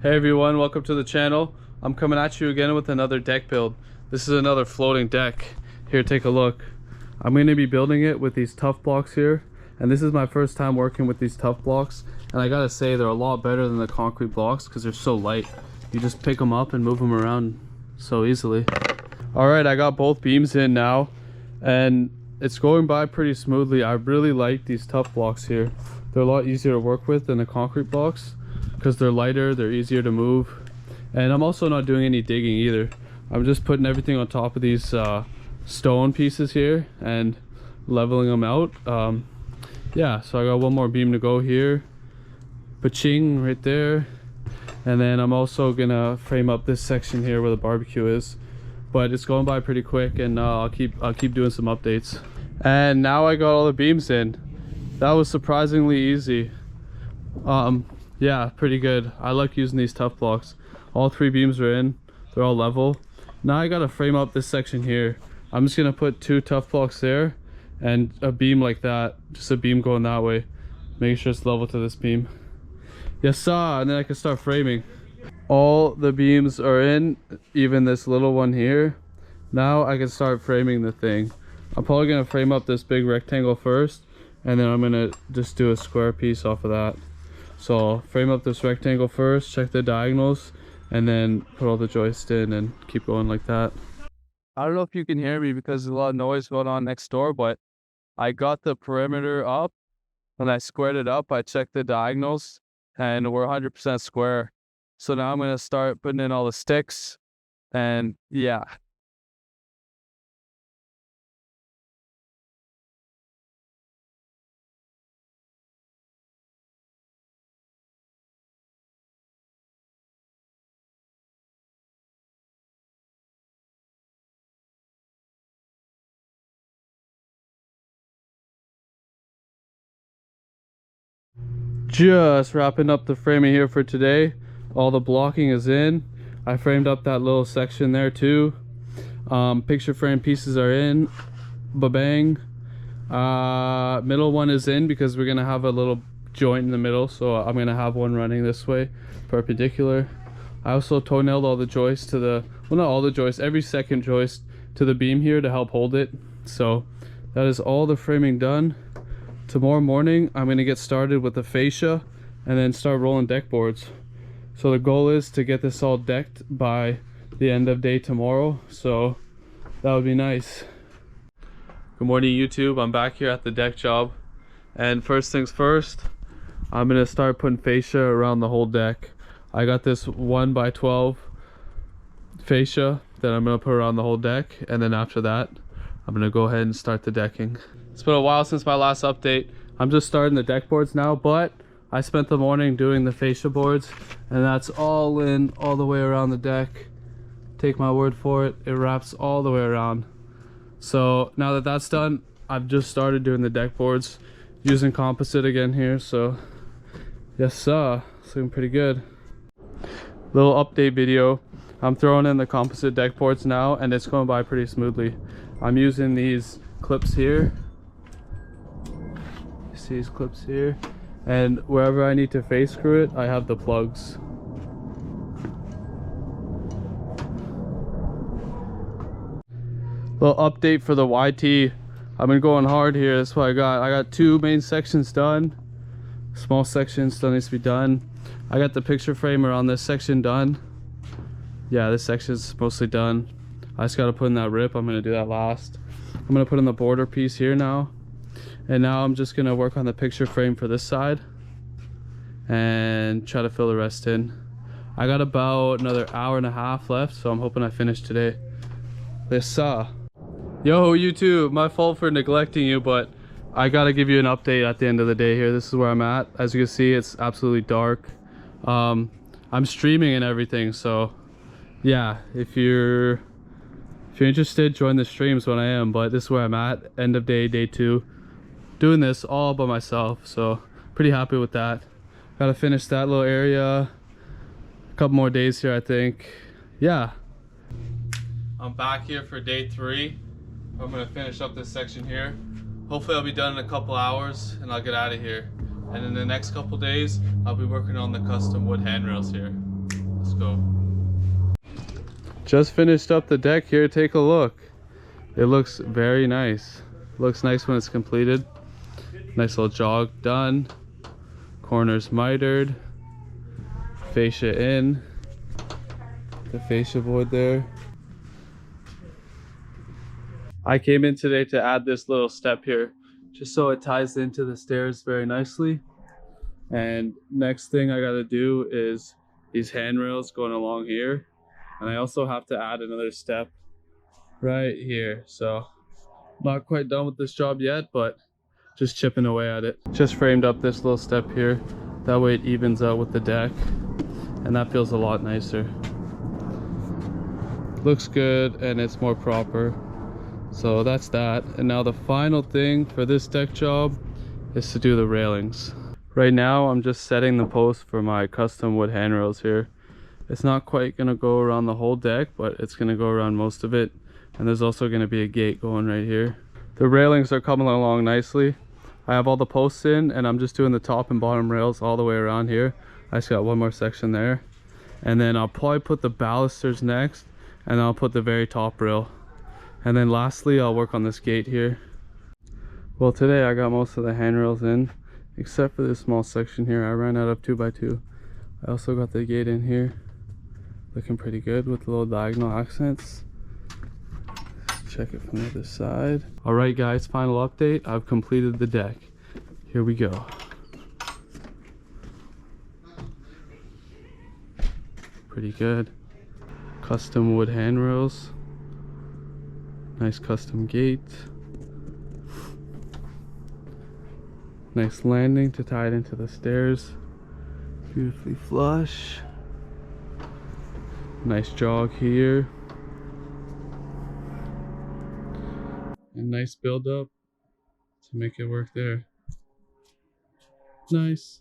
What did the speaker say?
Hey everyone, welcome to the channel. I'm coming at you again with another deck build. This is another floating deck. Here, take a look. I'm going to be building it with these tough blocks here, and this is my first time working with these tough blocks, and I gotta say they're a lot better than the concrete blocks because they're so light. You just pick them up and move them around so easily. Alright, I got both beams in now and it's going by pretty smoothly. I really like these tough blocks here. They're a lot easier to work with than the concrete blocks because they're lighter, they're easier to move, and I'm also not doing any digging either. I'm just putting everything on top of these stone pieces here and leveling them out. Yeah, so I got one more beam to go here, pa-ching, right there, and then I'm also gonna frame up this section here where the barbecue is, but it's going by pretty quick, and I'll keep doing some updates. And now I got all the beams in. That was surprisingly easy. Yeah, pretty good. I like using these tough blocks. All three beams are in, they're all level. Now I gotta frame up this section here. I'm just gonna put two tough blocks there and a beam like that, just a beam going that way, making sure it's level to this beam. Yes sir, and then I can start framing. All the beams are in, even this little one here. Now I can start framing the thing. I'm probably gonna frame up this big rectangle first, and then I'm gonna just do a square piece off of that. So I'll frame up this rectangle first, check the diagonals, and then put all the joists in and keep going like that. I don't know if you can hear me because there's a lot of noise going on next door, but I got the perimeter up and I squared it up. I checked the diagonals and we're 100% square. So now I'm going to start putting in all the sticks, and yeah. Just wrapping up the framing here for today. All the blocking is in. I framed up that little section there too. Picture frame pieces are in. Ba-bang. Middle one is in because we're gonna have a little joint in the middle, so I'm gonna have one running this way perpendicular. I also toe-nailed all the joists to the, well, not all the joists, every second joist to the beam here to help hold it. So that is all the framing done. Tomorrow morning I'm going to get started with the fascia and then start rolling deck boards. So the goal is to get this all decked by the end of day tomorrow, so that would be nice. Good morning YouTube, I'm back here at the deck job, and first things first, I'm going to start putting fascia around the whole deck. I got this 1x12 fascia that I'm going to put around the whole deck, and then after that I'm going to go ahead and start the decking. It's been a while since my last update. I'm just starting the deck boards now, but I spent the morning doing the fascia boards, and that's all in all the way around the deck. Take my word for it, it wraps all the way around. So now that that's done, I've just started doing the deck boards using composite again here, so yes sir, it's looking pretty good. Little update video. I'm throwing in the composite deck boards now, and it's going by pretty smoothly. I'm using these clips here. See these clips here, and wherever I need to face screw it, I have the plugs. Little update for the YT. I've been going hard here. That's what I got two main sections done. Small section still needs to be done. I got the picture frame around this section done. Yeah, this section's mostly done. I just got to put in that rip. I'm going to do that last. I'm going to put in the border piece here now. And now I'm just gonna work on the picture frame for this side and try to fill the rest in. I got about another hour and a half left, so I'm hoping I finish today. This Yo YouTube, my fault for neglecting you, but I gotta give you an update at the end of the day here. This is where I'm at. As you can see, it's absolutely dark. I'm streaming and everything, so yeah, if you're interested, join the streams when I am, but this is where I'm at. End of day, day 2. Doing this all by myself, so pretty happy with that. Gotta finish that little area. A couple more days here, I think. Yeah, I'm back here for day 3. I'm gonna finish up this section here. Hopefully I'll be done in a couple hours and I'll get out of here. And in the next couple days I'll be working on the custom wood handrails here. Let's go. Just finished up the deck here. Take a look. It looks very nice. Looks nice when it's completed. Nice little jog done. Corners mitered. Fascia in. The fascia board there. I came in today to add this little step here, just so it ties into the stairs very nicely. And next thing I gotta do is these handrails going along here. And I also have to add another step right here. So not quite done with this job yet, but just chipping away at it. Just framed up this little step here. That way it evens out with the deck. And that feels a lot nicer. Looks good and it's more proper. So that's that. And now the final thing for this deck job is to do the railings. Right now I'm just setting the posts for my custom wood handrails here. It's not quite gonna go around the whole deck, but it's gonna go around most of it. And there's also gonna be a gate going right here. The railings are coming along nicely. I have all the posts in and I'm just doing the top and bottom rails all the way around here. I just got one more section there. And then I'll probably put the balusters next, and I'll put the very top rail. And then lastly, I'll work on this gate here. Well, today I got most of the handrails in, except for this small section here. I ran out of 2x2. I also got the gate in here. Looking pretty good with the little diagonal accents. Let's check it from the other side. All right, guys, final update. I've completed the deck. Here we go. Pretty good. Custom wood handrails. Nice custom gate. Nice landing to tie it into the stairs. Beautifully flush. Nice jog here. And nice build up to make it work there. Nice.